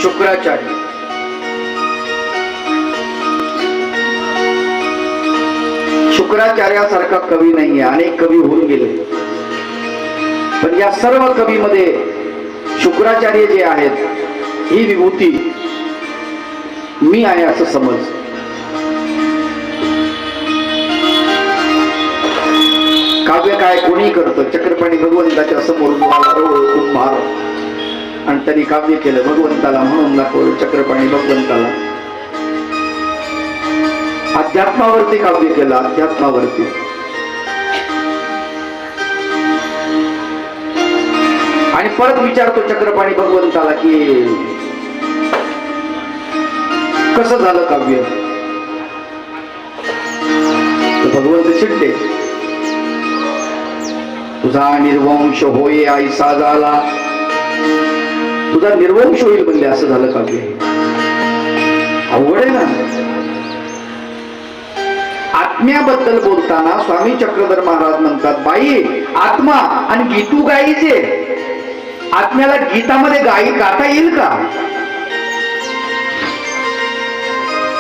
शुक्राचार्य शुक्राचार्यासारखा कवी नाहीये, अनेक कवी होऊन गेले, पण या सर्व कवीमध्ये शुक्राचार्य जे आहेत ही विभूती मी आहे असं समज. काव्य काय कोणी करतं. चक्रपाणी भगवंताच्या समोर कुंभार आणि त्यांनी काव्य केलं, भगवंताला म्हणून दाखवलं. चक्रपाणी भगवंताला अध्यात्मावरती काव्य केलं, अध्यात्मावरती. आणि परत विचारतो चक्रपाणी भगवंताला की कसं झालं काव्य. भगवंत चिडले, तुझा निर्वंश होय ऐसा झाला. तुझा निर्वंश होईल म्हणले, असं झालं काव्य. अवघड आहे ना. आत्म्याबद्दल बोलताना स्वामी चक्रधर महाराज म्हणतात, बाई आत्मा आणि गीतू गायीचे. आत्म्याला गीतामध्ये गाता येईल का.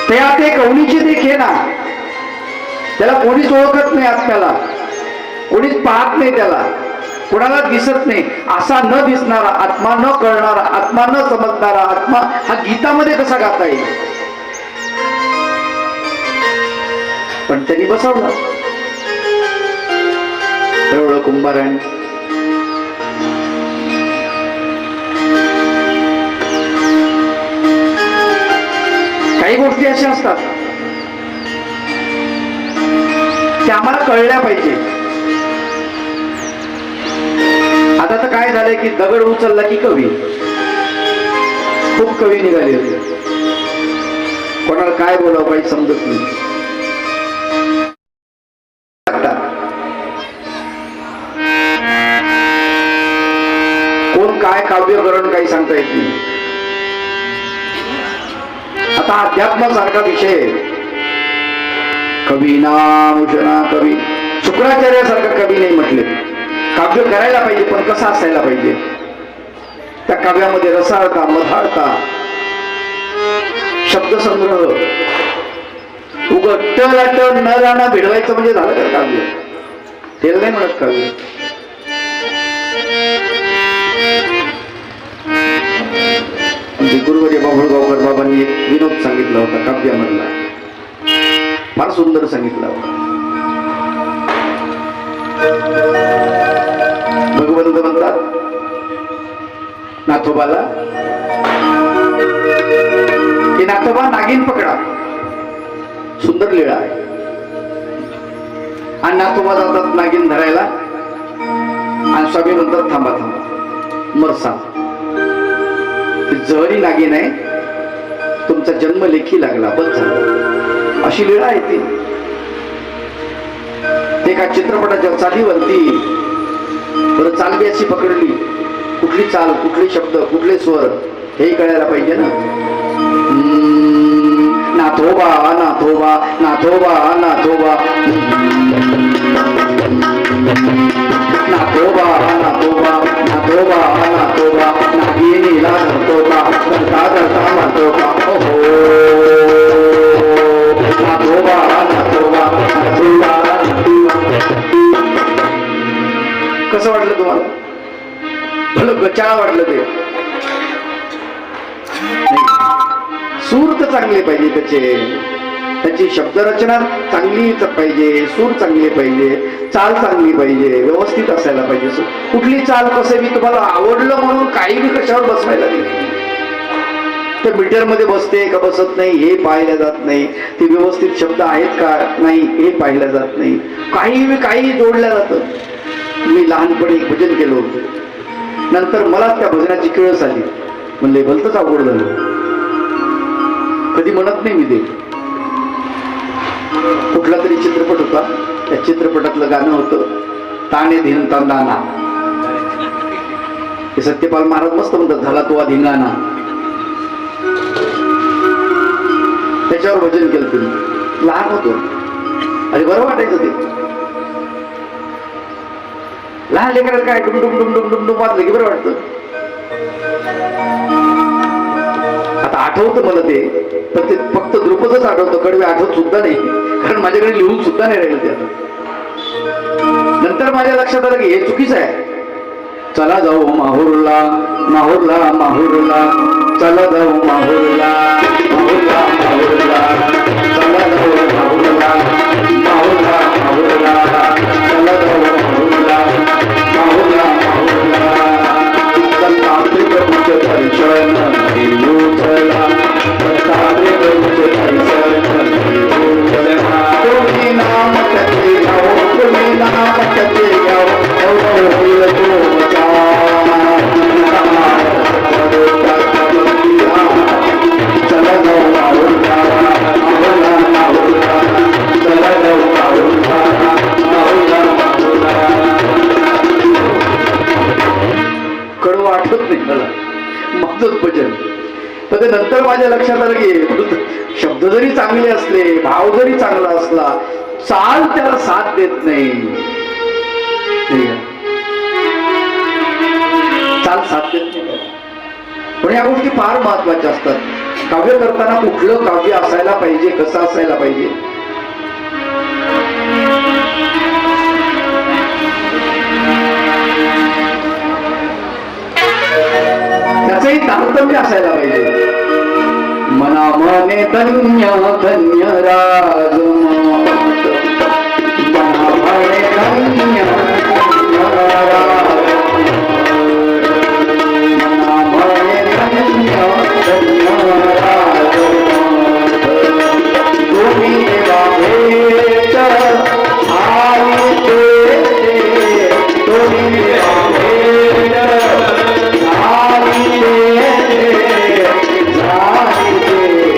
त्यात एक अवनीचे देखे ना, त्याला कोणीच ओळखत नाही. आत्म्याला कोणीच पाहत नाही, त्याला कोणाला दिसत नाही. असा न दिसणारा आत्मा, न कळणारा आत्मा, न समजणारा आत्मा हा गीतामध्ये कसा गाता येईल. पण त्यांनी बसवलं एवढं कुंभाराने. काही गोष्टी अशा असतात त्या आम्हाला कळल्या पाहिजे. आता तर काय झालंय की दगड उचलला की कवी. खूप कवी निघाले होते, कोणाला काय बोलावं काही समजत नाही. कोण काय काव्य करण काही सांगता येत नाही. आता अध्यात्मासारखा विषय, कवी नाम उशना कवी. शुक्राचार्यासारखा कवी नाही म्हटले. काव्य करायला पाहिजे, पण कसं असायला पाहिजे. त्या काव्यामध्ये रसाळता, मधाळता, शब्दसंग्रह, उगट न राणा भिडवायचं म्हणजे झालं का काव्य. तेल नाही म्हणत काव्य. गुरुवर्य बाभुळगावकर बाबांनी एक विनोद सांगितला होता काव्यामधला, फार सुंदर सांगितला होता. भगवंत म्हणतात नाथोबाला की नाथोबा नागिन पकडा. सुंदर लीळा आहे. आणि नाथोबा जातात नागिन धरायला आणि स्वामी म्हणतात थांबा थांबा मरसा. जहरी नागिन आहे, तुमचा जन्म लेखी लागला, बस झाला. अशी लीळा आहे ती. एका चित्रपटाच्या चालीवरती बरं चाल बी अशी पकडली, कुठली चाल, कुठले शब्द, कुठले स्वर हे कळायला पाहिजे ना. नाथोबा नाथोबा नाथोबा नाथोबा नाथोबा नाथोबा नाथोबा नाथोबा नागिनीला धरतोबा धरता धरता म्हणतोबा ओहो नाथोबा नाथोबा नाथोबा. कसं वाटलं तुम्हाला. भलं गचाळ वाटलं ते. सूर तर चांगले पाहिजे, त्याची शब्दरचना चांगलीच पाहिजे, सूर चांगले पाहिजे, चाल चांगली पाहिजे, व्यवस्थित असायला पाहिजे. कुठली चाल कसं मी तुम्हाला आवडलं म्हणून काही बी कशावर बसवायला नाही. ते मीटर मध्ये बसते का बसत नाही हे पाहिलं जात नाही. ते व्यवस्थित शब्द आहेत का नाही हे पाहिलं जात नाही. काही जोडलं जातं. मी लहानपणी एक भजन केलं होतं, नंतर मला त्या भजनाची किळस आली. म्हणले भलतंच अवघड झालं. कधी म्हणत नाही मी ते. कुठला तरी चित्रपट होता, त्या चित्रपटातलं गाणं होतं ताणे धिन तांदाना. हे सत्यपाल महाराज मस्त म्हणतात, झाला तो धिंगाणा. त्याच्यावर भजन केलं तुम्ही. लहान होतो, अरे बरं वाटायचं ते. लहान लेकरात काय डुम डुम डुम डुम डुम डुम वाजलं की बरं वाटतं. आठवतं मला ते, पण ते फक्त द्रुपदच आठवतं, कडवे आठवत सुद्धा नाही, कारण माझ्याकडे लिहून सुद्धा नाही राहील ते आता. नंतर माझ्या लक्षात आलं की हे चुकीचं आहे. चला जाऊ माहूरला, माहूरला, माहूरला, चला जाऊ माहूरला, माहूरला, माहूरला, चला जाऊ माहूरला, माहूरला, माहूरला, चला जाऊ माहूरला, माहूरला, माहूरला, दत्तात्रय प्रभूचे दर्शन घेऊ चला, दत्तात्रय प्रभूचे दर्शन घेऊ चला. तुम्ही नाम त्याचे घ्यावं, तुम्ही नाम त्याचे घ्यावं, होईल तो चला जाऊ माहूरला, माहूरला, माहूरला, चला जाऊ माहूरला, माहूरला, माहूरला. कडवं आठवत नाही मला माझंच भजन, पण ते नंतर माझ्या लक्षात आलं की शब्द जरी चांगले असले, भाव जरी चांगला असला, चाल त्याला साथ देत नाही. चाल साथ देत नाही. पण या गोष्टी फार महत्वाच्या असतात. काव्य करताना कुठलं काव्य असायला पाहिजे, कसं असायला पाहिजे, त्याचंही तारतम्य असायला पाहिजे. मना मने धन्य धन्य राजमात, मना मने धन्य धन्य राजमात, मना मने धन्य धन्य राजमात. तुम्ही वाभेच आई देते, तुम्ही वाभेच आई देते, आई देते,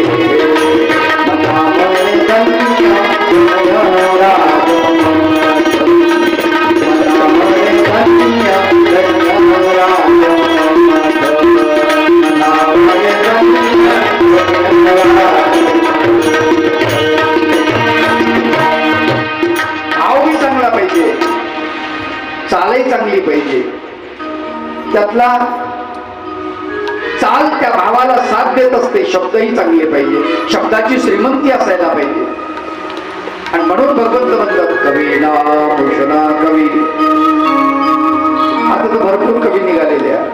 मना मने धन्य धन्य राजमात, मना मने धन्य धन्य राजमात, मना मने धन्य धन्य राजमात. भाव बी चांगला पाहिजे, चालही चांगली पाहिजे, त्यातला चाल त्या भावाला साथ देत असते. शब्दही चांगले पाहिजे, शब्दाची श्रीमंती असायला पाहिजे. आणि म्हणून भगवंत म्हणतात कवी ना भूषणा कवी. आता तर भरपूर कवी निघालेले आहे.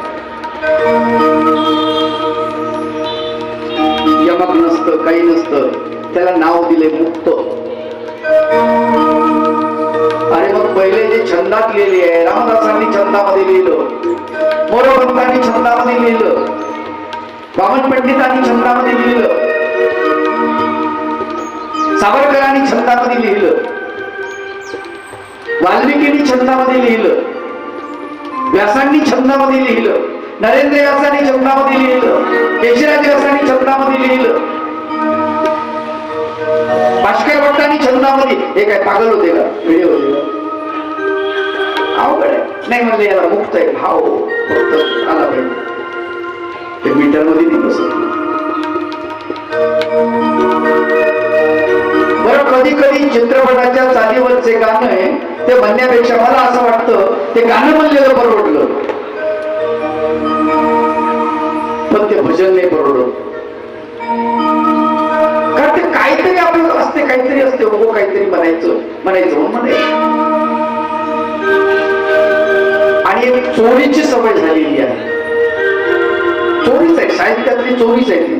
यमक नसतं, काही नसतं, त्याला नाव दिले मुक्त. अरे मग पहिले जे छंदात लिहिले आहे, रामदासांनी छंदामध्ये लिहिलं, मोरोपंतांनी छंदामध्ये लिहिलं, वामन पंडितांनी छंदामध्ये लिहिलं, सावरकरांनी छंदामध्ये लिहिलं, वाल्मिकींनी छंदामध्ये लिहिलं, व्यासांनी छंदामध्ये लिहिलं, नरेंद्र व्यासांनी छंदामध्ये लिहिलं, केशराज व्यासांनी छंदामध्ये लिहिलं, भास्कर भट्टांनी छंदामध्ये. हे काय पागल होते का, व्हिडिओ होते का? अवघड आहे. नाही म्हणले याला मुक्त आहे, भाव फक्त आला पाहिजे, ते मीटर मध्ये नाही बसत. बरं, कधी कधी चित्रपटाच्या चालीवरचे गाणं आहे ते म्हणण्यापेक्षा मला असं वाटतं ते गाणं म्हणलेलं परवडलं, पण ते भजन नाही परवडत. कारण ते काहीतरी आपलं असते, काहीतरी असते, हो काहीतरी म्हणायचं म्हणायचं म्हणून म्हणायचं. आणि एक चोरीची सवय झालेली आहे. चोरीच आहे, साहित्यातली चोरीच आहे ती.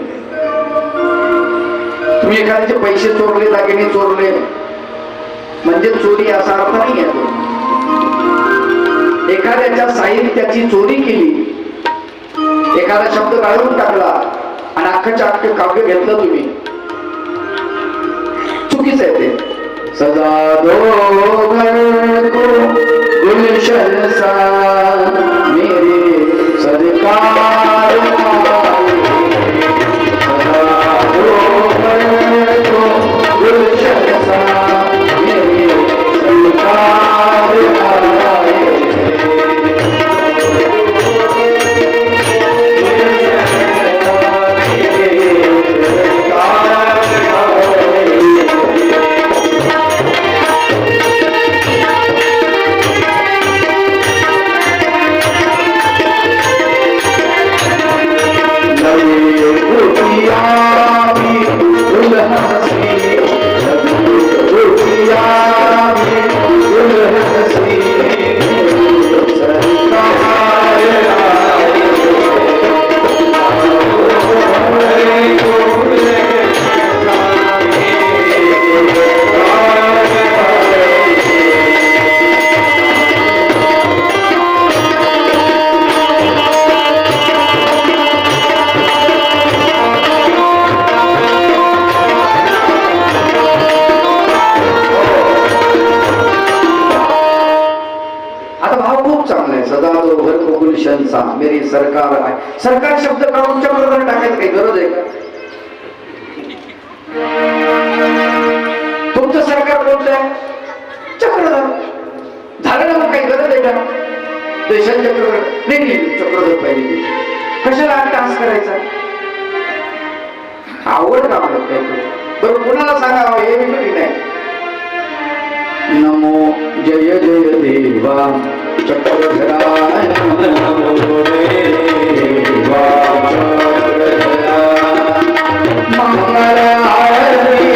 तुम्ही एखाद्याचे पैसे चोरले, दागिने चोरले म्हणजे चोरी असा अर्थ नाही आहे. एखाद्याच्या साहित्याची चोरी केली, एखादा शब्द गाळून टाकला आणि अख्खच्या अख्खं काव्य घेतलं तुम्ही, चुकीच आहे ते. सजा दो घर को गुलशन सा मेरे सरकार, सजा दो घर को गुलशन सा मेरे सरकार आए. खूप चांगलं आहे. सदा तो घर गुलशनचा मेरी सरकार आहे. सरकार शब्द काढून चक्रधर टाकायचं काही गरज आहे का? तुमचं सरकार कोणतं आहे? चक्रधर. झालं ना, मग काही गरज आहे का देशात चक्रधर? नाही, चक्रधर पाहिजे. कशाला टास्क करायचा? आवड का म्हणत काय? बरोबर, कोणाला सांगावं हे मी नाही. नमो जय जय देवा चक्रधरा, नमो देवा चक्रधरा, मंगल आरती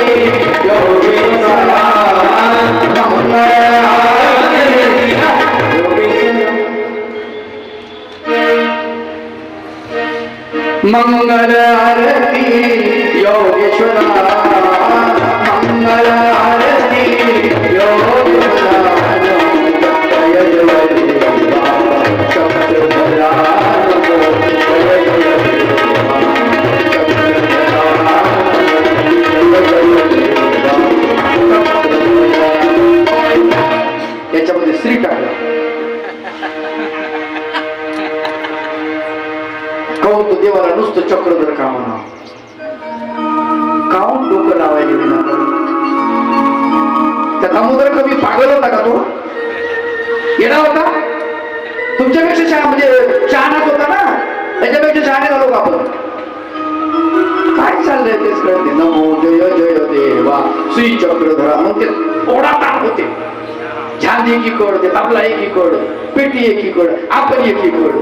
योगेश्वरा, मंगल आरती योगेश्वरा, मंगल आरती योगेश्वरा, मंगल आरती योगेश्वरा, जय जय देवा चक्रधरा, जय जय देवा चक्रधरा. याच्यामध्ये श्री टाकला. काहून तो देवाला नुसतं चक्रधर का म्हणा? काहून डोकं लावायला विना? त्या दामोदर कवी पागल होता का तो? येडा होता? तुमच्यापेक्षा शहाणाच होता ना, त्याच्यापेक्षा शहाणे झालो का आपण? काय चाललंय तेच कळते. नमो जय जय देवा श्री चक्रधरा. मग ते ओढा ताप होते. झांज एकीकड, ते तबला एकीकड, पेटी एकीकड, आपण एकीकड.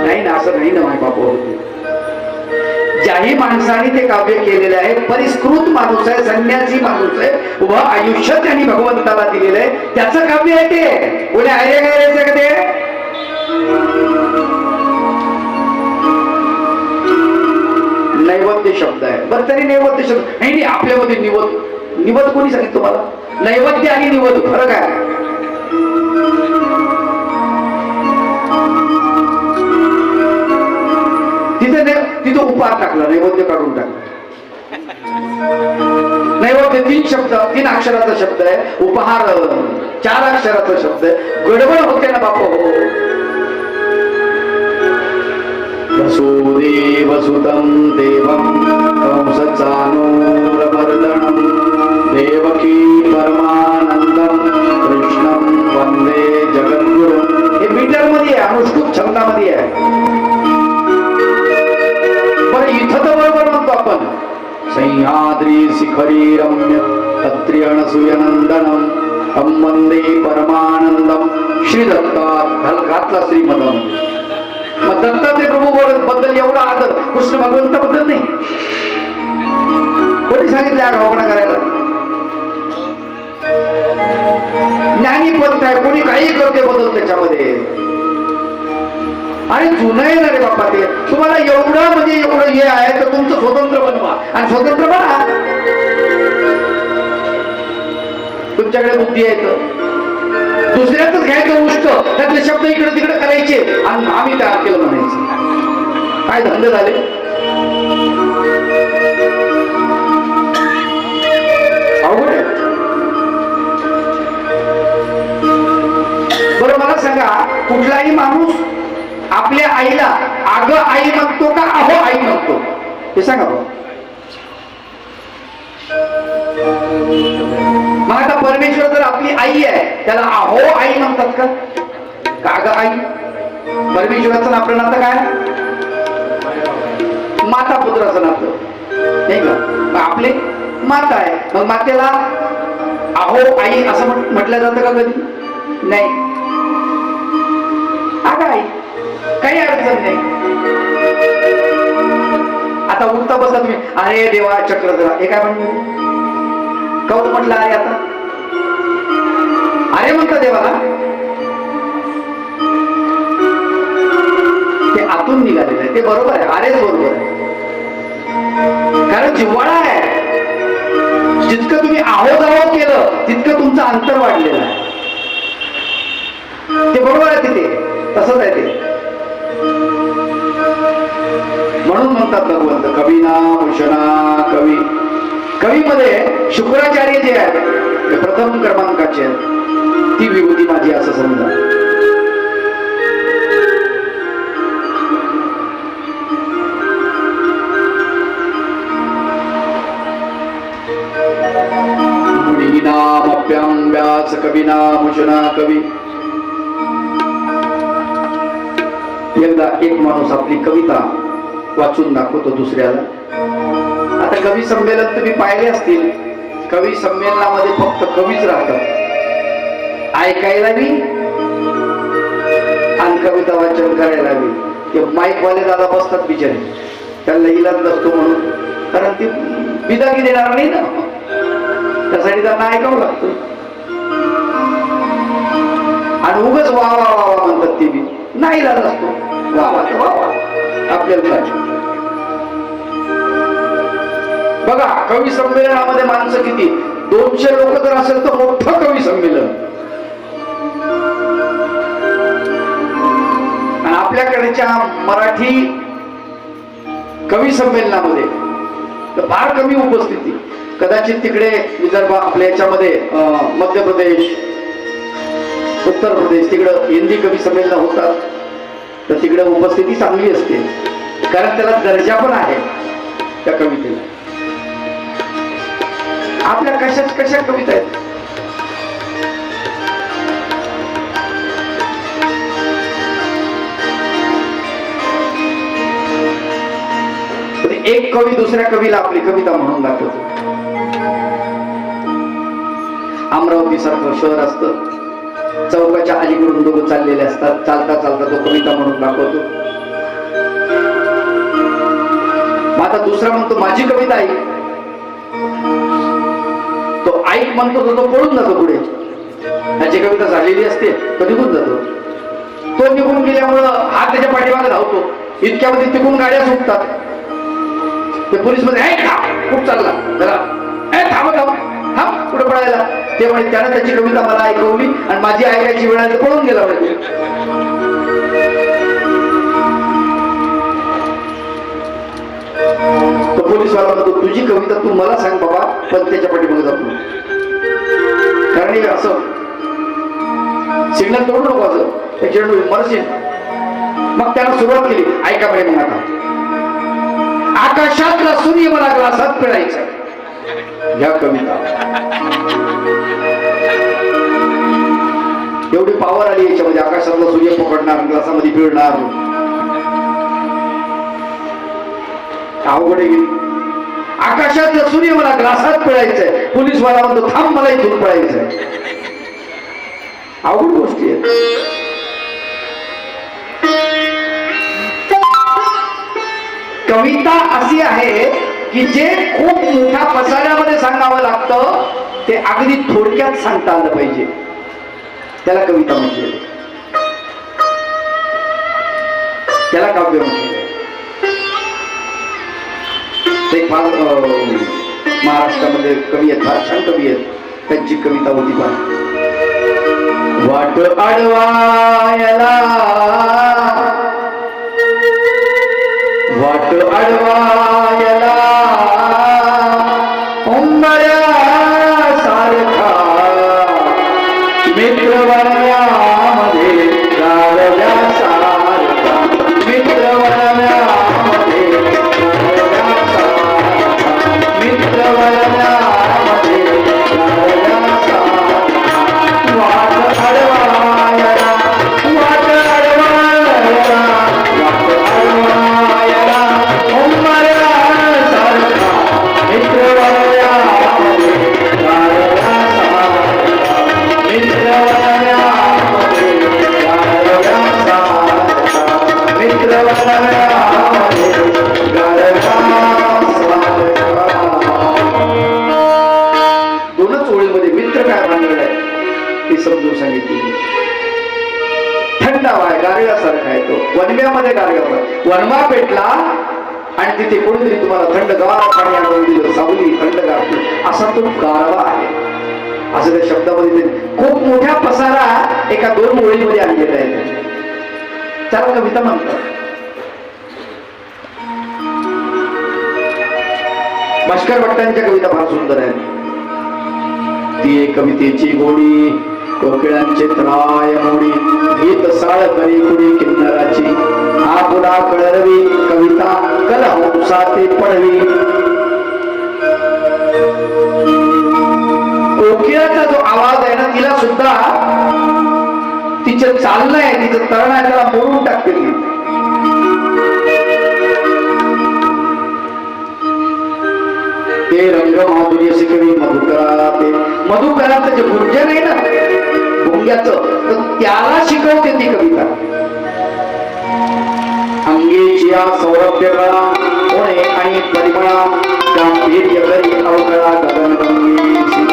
नाही ना, असं नाही ना माय बापू. ज्याही माणसाने ते काव्य केलेले आहे, परिष्कृत माणूस आहे, संन्यासी माणूस आहे, उभं आयुष्य त्यांनी भगवंताला दिलेलं आहे, त्याचं काव्य आहे ते. कोणी आयरे गायचं का ते? नैवेद्य शब्द आहे. बरं, तरी नैवेद्य शब्द नाही. आपल्यामध्ये निवद कोणी सांगितलं तुम्हाला? नैवेद्य आणि निवद फरक आहे. तिथं उपार टाकला, नैवेद्य काढून टाकला. नैवेद्य 3 शब्द, 3 अक्षराचा शब्द आहे. उपहार 4 अक्षराचा शब्द आहे. गडबड होते ना बापू. वसुदेवसुतं देवं कंसचाणूरमर्दनं देवकी परमानंदं कृष्णं वंदे जगद्गुरुं. हे मीटर मध्ये आहे, अनुष्टुप छंदामध्ये आहे. इथं तर बरोबर म्हणतो आपण. सह्याद्री शिखरी रम्य अत्र्यणसूयनंदनम तं वंदे परमानंदम श्री दत्तात घातला श्रीमदम. मग दत्ताचे प्रभू बद्दल एवढा आदर कृष्ण भगवंताबद्दल नाही. कोणी सांगितलं आगाऊपणा करायला? ज्ञानी पंथ आहे, कोणी काही करते बदल त्याच्यामध्ये. आणि जुनं आहे ना रे बाप्पा ते. तुम्हाला एवढं हे आहे तर तुमचं स्वतंत्र बनवा आणि स्वतंत्र बना. तुमच्याकडे बुद्धी आहे तर दुसऱ्याच घ्यायचं उष्ट, त्यातले शब्द इकडे तिकडे करायचे आणि आम्ही तयार केलं म्हणायचं. काय धंदे झाले? अवघड आहे. बरं, मला सांगा, कुठलाही माणूस आपल्या आईला अगं आई म्हणतो का अहो आई म्हणतो? हे सांगा बघ. मग आता परमेश्वर जर आपली आई आहे, त्याला अहो आई म्हणतात का? अगं आई? परमेश्वराचं आपलं नातं काय? माता पुत्राचं नातं नाही का? मग आपले माता आहे, मग मातेला अहो आई असं म्हटलं जातं का कधी? नाही. अगं आई, काही अडचण नाही. आता उठता बसता तुम्ही अरे देवा चक्रधरा, हे काय म्हणतो? कौत म्हटलं अरे? आता अरे म्हणता देवाला? ते आतून निघालेलं आहे, ते बरोबर आहे. अरेच बरोबर आहे, कारण जिव्हाळा आहे. जितकं तुम्ही आहो जावं केलं तितकं तुमचं अंतर वाढलेलं आहे. ते बरोबर आहे, तिथे तसंच आहे ते. म्हणून म्हणतात भगवंत कवी ना भूषणा कवी कवीमध्ये शुक्राचार्य जे आहेत ते प्रथम क्रमांकाचे आहेत. ती विभूती माझी असं समजा. मुनीनामप्यां व्यास कवीनामुशना कवी. एकदा एक माणूस आपली कविता वाचून दाखवतो दुसऱ्याला. आता कवी संमेलन तुम्ही पाहिले असतील. कवी संमेलनामध्ये फक्त कवीच राहतात, ऐकायला बी आणि कविता वाचन करायला बी. ते माईक वाले दादा बसतात बिचारे, त्यांना इलाज नसतो म्हणून, कारण ती बिदागी देणार नाही ना, त्यासाठी त्यांना ऐकावं लागतं. आणि उगाच वा वा वा वा म्हणतात ते बी, नाही इलाज असतो. वा वा वा वा आपल्याला काय. बघा कवी संमेलनामध्ये माणसं किती, 200 लोक जर असेल तर मोठं कवी संमेलन. आणि आपल्याकडच्या मराठी कवी संमेलनामध्ये तर फार कमी उपस्थिती. कदाचित तिकडे विदर्भ आपल्या याच्यामध्ये मध्य प्रदेश, उत्तर प्रदेश तिकडं हिंदी कवी संमेलन होतात, तर तिकडे उपस्थिती चांगली असते, कारण त्याला दर्जा पण आहे त्या कवितेला. आपल्या कशा कविता आहेत. एक कवी दुसऱ्या कवीला आपली कविता म्हणून दाखवतो. अमरावती सारखं शहर असतं, चौकाच्या अलीकडून दोघं चाललेले असतात, चालता चालता तो कविता म्हणून दाखवतो. मग आता दुसरा म्हणतो माझी कविता ऐक. तो ऐक म्हणतो तो पळून जातो पुढे. त्याची कविता झालेली असते तो निघून जातो. तो निघून गेल्यामुळं हा त्याच्या पाठीमागे धावतो. इतक्यामध्ये तिकडून गाड्या सुटतात. ते पोलीस मध्ये कुठं चालला जरा थांब थांब थांब कुठं पळायला. ते म्हणे त्यानं त्याची कविता मला ऐकवली आणि माझी ऐकायची वेळ आली, पळून गेला म्हणजे. तो पोलीसवाला म्हणतो तुझी कविता तू मला सांग बाबा, पण त्याच्या पाठीमागे जातो, कारण हे असं सिग्नल तोडू नको, असं ऍक्सिडेंट मरशील. मग त्यानं सुरुवात केली, ऐका बरे. मग आता आकाशातला सूर्य मला ग्लासात पिळायचा. ह्या कविता एवढी पॉवर आली याच्यामध्ये. आकाशातला सूर्य पकडणार, ग्लासामध्ये पिळणार, अवघड गेली. आकाशातला सूर्य मला ग्लासात पिळायचंय. पोलीसवाला म्हणतो थांब मला इथून पळायचंय. अवघड गोष्टी आहेत. कविता अशी आहे की जे खूप मोठ्या पसाऱ्यामध्ये सांगावं लागतं ते अगदी थोडक्यात सांगता आलं पाहिजे, त्याला कविता म्हणजे, त्याला काव्य म्हणजे. ते फार महाराष्ट्रामध्ये कवी आहेत, फार छान कवी आहेत. त्यांची कविता होती फार. वाट अडवायला वाट अडवायला उंबऱ्या सारखा मित्रवण्यामध्ये गारव्या सारखा, मित्रवण्यामध्ये गारव्या सारखा, मित्रवण्यामध्ये गारव्या सारखा. वाट अडवायला वाट अडवायला वाट अडवायला उंबऱ्या सारखा मित्रवण्यामध्ये गारव्या सारखा, मित्रवण्यामध्ये गारव्या सारखा, मित्रवण्यामध्ये गारव्या सारखा. दोनच ओळीमध्ये मित्र काय भानगड आहे ते समजून सांगितले. थंडावा आहे, गारव्यासारखा आहे तो. वनव्यामध्ये गारव्या, वनवा पेटला आणि तिथे कोणीतरी तुम्हाला थंडगार पाणी आणून दिलं, सावली थंडगार, असा तो गारवा आहे. असं त्या शब्दामध्ये खूप मोठ्या पसारा एका 2 ओळीमध्ये आणलेला आहे. त्याला कविता म्हणतात. भास्कर भट्टांच्या कविता फार सुंदर आहेत. ती कवितेची गोडी कोकिळांचे त्राय मोडी गीत साळ करी कुडी किन्नराची आपुला कळरवी कविता कलहंसा ते पडवी. कोकिळाचा जो आवाज आहे ना तिला सुद्धा तिचं चालणं आहे तिचं तरण आहे त्याला मोडून टाकते ती. ते रंग माधुर्य कवी मधुकरा ते मधुकराचं जे गुंजन आहे ना भुंग्याचं तर त्याला शिकवते ती कविता. अंगेची सौरभ्य कळा होणे आणि परिमळा गांभीर्य करी अवकळा गगनगंगेची.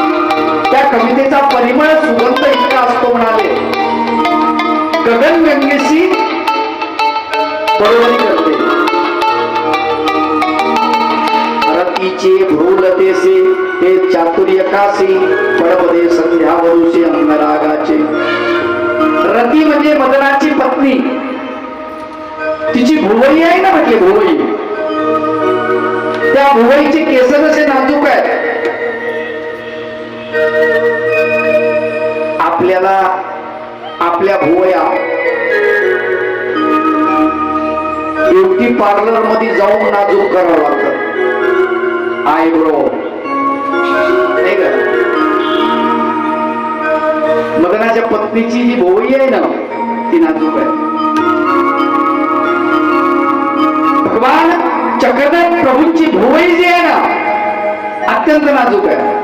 त्या कवितेचा परिमळ सुगंध इतका असतो म्हणाले गगनगंगेशी बरोबरी करते. रतीचे भ्रूलतेसे हे चातुर्यकासी पडपदे संध्या वरुषे अंगरागाचे. रती म्हणजे मदनाची पत्नी. तिची भुवई आहे ना म्हटले भुवई. त्या भुवईचे केस कसे नाजूक आहेत. आपल्याला आपल्या भुवया ब्युटी पार्लर मध्ये जाऊन नाजूक करावं लागतं. आयब्रो नाही का. मदनाच्या पत्नीची जी भुवई आहे ना ती नाजूक आहे. भगवान चक्रधर प्रभूंची भुवई जी आहे ना अत्यंत नाजूक आहे.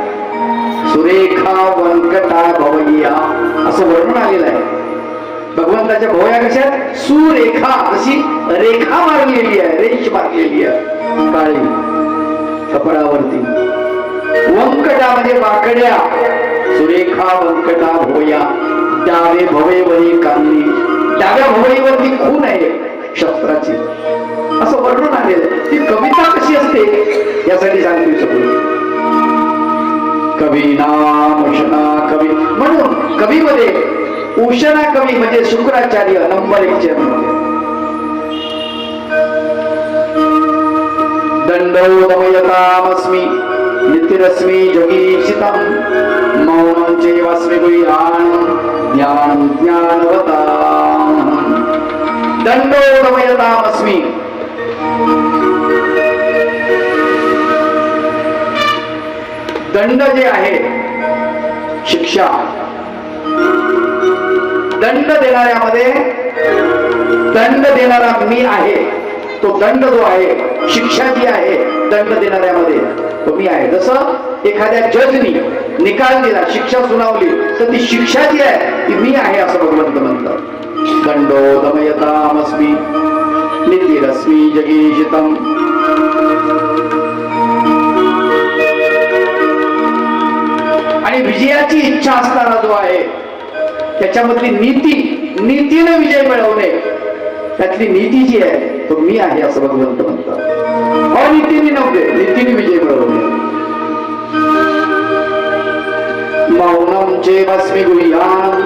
सुरेखा वंकटा भवैया असं वर्णन आलेलं आहे. भगवंताच्या भवया कशा सुरेखा अशी रेखा मारलेली आहे रेष मारलेली आहे काळी कपडावरती. वंकटा म्हणजे वाकड्या. सुरेखा वंकटा भवया डावे भवेवरी कांदी. डाव्या भवईवरती खून आहे शस्त्राची असं वर्णन आलेलं. ती कविता कशी असते यासाठी सांगतो शकतो. कवी नाम उषणा कवी म्हणून कवीमध्ये उषणा कवी म्हणजे शुक्राचार्य नंबर 1 चे. दंडोदमयतामस्मि नित्यरश्मी जगीशितं मौनं चैवास्मि गुह्यानं ज्ञानं ज्ञानवताम्. दंडोदमयतामस्मि दंड जे आहे शिक्षा. दंड देणाऱ्यामध्ये दंड देणारा मी आहे. तो दंड जो आहे शिक्षा जी आहे दंड देणाऱ्यामध्ये तो मी आहे. जसं एखाद्या जजनी निकाल दिला शिक्षा सुनावली तर ती शिक्षा जी आहे ती मी आहे असं भगवंत म्हणतात. दंडो दमयतामस्मि नित्यरश्मी जगीशितं. आणि विजयाची इच्छा असणारा जो आहे त्याच्यामधली नीतीने विजय मिळवणे त्यातली नीती जी आहे तो मी आहे असं भगवंत म्हणतात. अनितीने नव्हते नीतीने विजय मिळवणे. मौनं चैवास्मि गुह्यानं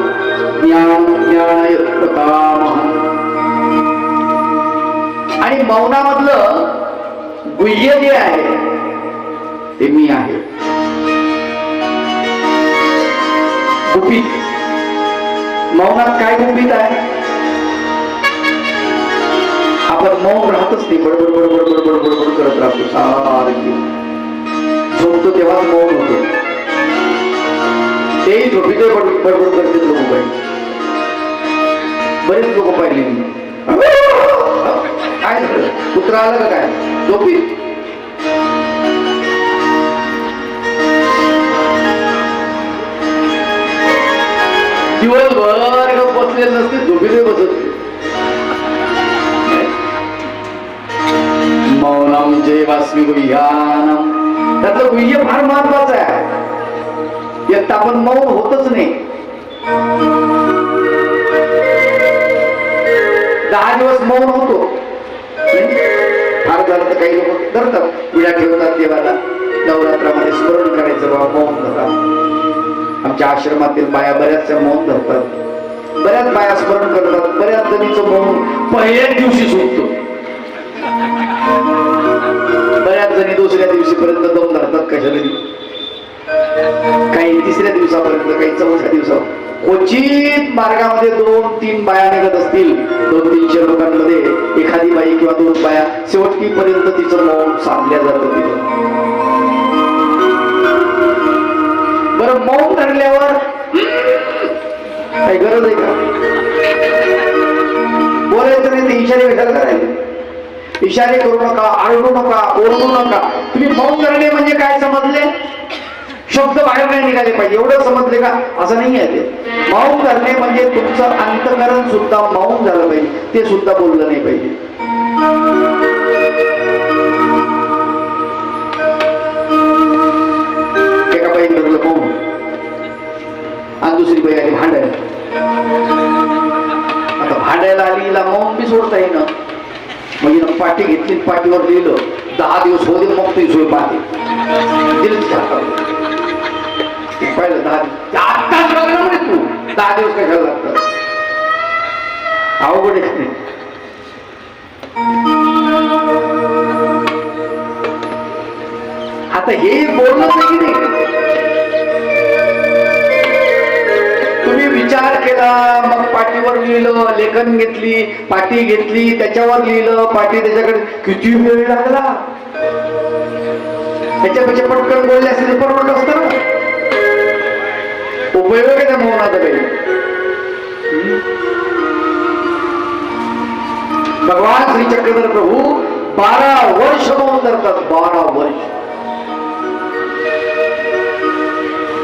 ज्ञानं ज्ञानवताम्. आणि मौनामधलं गुह्य जे आहे ते मी आहे. गुपित मौनात काय गुपित आहे. आपण मौन राहतच नाही. बडबड बडबड बडबड बडबड करत राहतो सारखी. झोपतो तेव्हा मौन होतो. तेही झोपीते बडबड करते लोक पाहिजे. बरेच लोक पाहिले. काय कुत्रा आलं का काय झोपीत. दिवसभर बसलेले नसते झोपीते बसत. मौनं चैवास्मि गुह्यानं. त्यातलं गुह्य फार महत्वाचं आहे. यात आपण मौन होतच नाही. 10 दिवस मौन होतो. फार झालं तर काही लोक धरतात विडा ठेवतात देवाला. नवरात्रामध्ये स्मरण करायचं बाबा मौन धरतात. आमच्या आश्रमातील बाया बऱ्याचशा मौन धरतात. बऱ्याच बाया स्मरण करतात. बऱ्याच जणीचं मौन पहिल्याच दिवशी सुटतो. बऱ्याच जणी दुसऱ्या दुसऱ्या दिवशीपर्यंत दम धरतात कशाला, काही तिसऱ्या दिवसापर्यंत, काही चौथ्या दिवसावर. क्वचित मार्गामध्ये 2-3 बाया निघत असतील, 200-300 लोकांमध्ये एखादी बाई किंवा 2 बाया, शेवटकीपर्यंत तिचं मौन साधल्या जातं तिथं. बरं, मौन धरल्यावर काही गरज आहे का? बोलायचं नाही, ते इशारे कशाला करायचे? इशारे करू नका, आरडू नका, ओरडू नका. तुम्ही मौन धरणे म्हणजे काय समजले? शब्द बाहेर नाही निघाले पाहिजे एवढं समजले का? असं नाही आहे ते. मौन धरणे म्हणजे तुमचं अंतःकरण सुद्धा मौन झालं पाहिजे, ते सुद्धा बोललं नाही पाहिजे. एका बाई धरलं मौन आणि दुसरी बाई आली भांडायला. आता भांडायला आलीला मौन बी सोडता येईना. मग हिनं पाटी घेतली, पाटीवर लिहिलं 10 दिवस होते मग तुझी सोय पाहते. पाहिलं 10 दिवस, आत्ताच बघा म्हणे तू 10 दिवस कशाला लागतात? अवघड आहे. आता हे बोलणं नाही. तुम्ही विचार केला, मग पाटीवर लिहिलं, लेखन घेतली, पाटी घेतली, त्याच्यावर लिहिलं, पाटी त्याच्याकडे, किती वेळ लागला? त्याच्यापेक्षा पटकन बोलले असते तर परवडलं असतं ना. उपयोग आहे त्या मौनाचा काही. भगवान श्री चक्रधर प्रभू 12 वर्ष मौन धरतात. 12 वर्ष.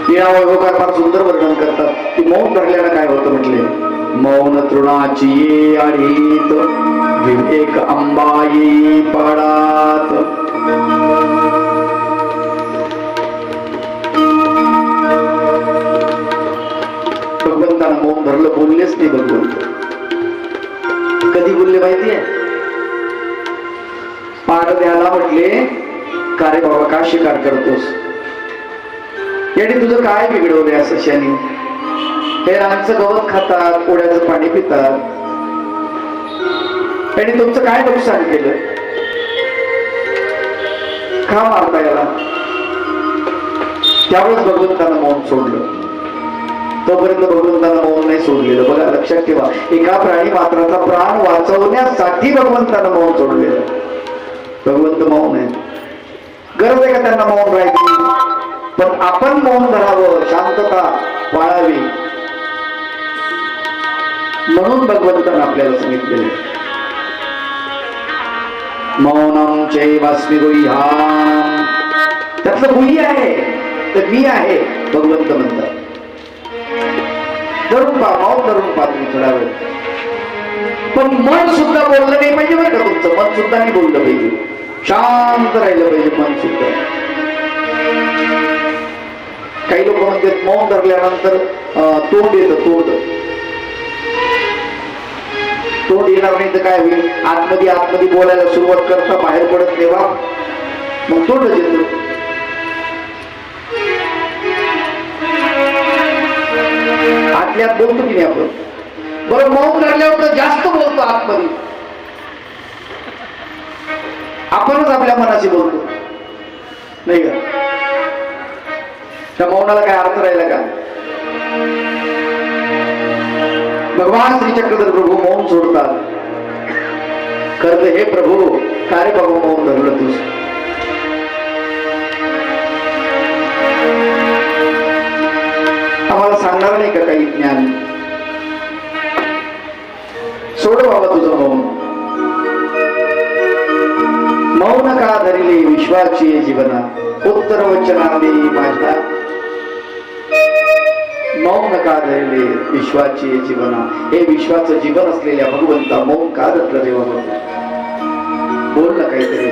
लीळावैभवकार फार सुंदर वर्णन करतात की मौन धरल्यानं काय होतं म्हटले. मौन तृणाची ये आळीत, विवेक अंबाई पाडात. भगवंतानं मौन धरलं, बोललेच नाही भगवंत. कधी बोलले माहितीये? पाठ द्यायला म्हटले, का रे बाबा का शिकार करतोस? याने तुझं काय बिघडवलंय असं शनी? हे रानचं गवत खातात, पोळ्याचं पाणी पितात, याने तुमचं काय नुकसान केलं? का मारता याला? त्यावेळेस भगवंतानं मौन सोडलं. तोपर्यंत भगवंतानं मौन नाही सोडलेलं. बघा, लक्षात ठेवा, एका प्राणी मात्राचा प्राण वाचवण्यासाठी भगवंतानं मौन सोडलेलं. भगवंत मौन आहे. गरज आहे का त्यांना मौन राहायची? पण आपण मौन धरावं, शांतता पाळावी, म्हणून भगवंतानं आपल्याला सांगितलेलं. मौनम चैवास्मि गुह्यानाम. त्यातलं गुह्य आहे तर मी आहे, भगवंत म्हणतात. धरून पहा, मौन धरून पहा तुम्ही थोडा वेळ. पण मन सुद्धा बोललं नाही पाहिजे बरं का. तुमचं मन सुद्धा नाही बोललं पाहिजे, शांत राहिलं पाहिजे मन सुद्धा. काही लोक म्हणतात मौन धरल्यानंतर तोंड येतं. तोंड येणार नाही तर काय होईल? आतमध्ये बोलायला सुरुवात करता, बाहेर पडत तेव्हा मग तोंडच येतं. आतल्यात बोलतो की नाही आपण? बरं, मौन धरल्यावर तर जास्त बोलतो आतमध्ये. आपणच आपल्या मनाशी बोलतो नाही का? त्या मौनाला काय अर्थ राहिला का? भगवान श्री चक्रधर प्रभू मौन सोडतात. करते, हे प्रभू काय बाबा मौन धरलं तूच? आम्हाला सांगणार नाही का काही ज्ञान? सोड बाबा तुझं मौन. मौन का धरिले विश्वाची जीवना, उत्तर वचनादे माझ्या. मौन का धरिले विश्वाची जीवना. हे विश्वाचं जीवन असलेल्या भगवंता मौन का धरलं देवा? बोल ना काहीतरी.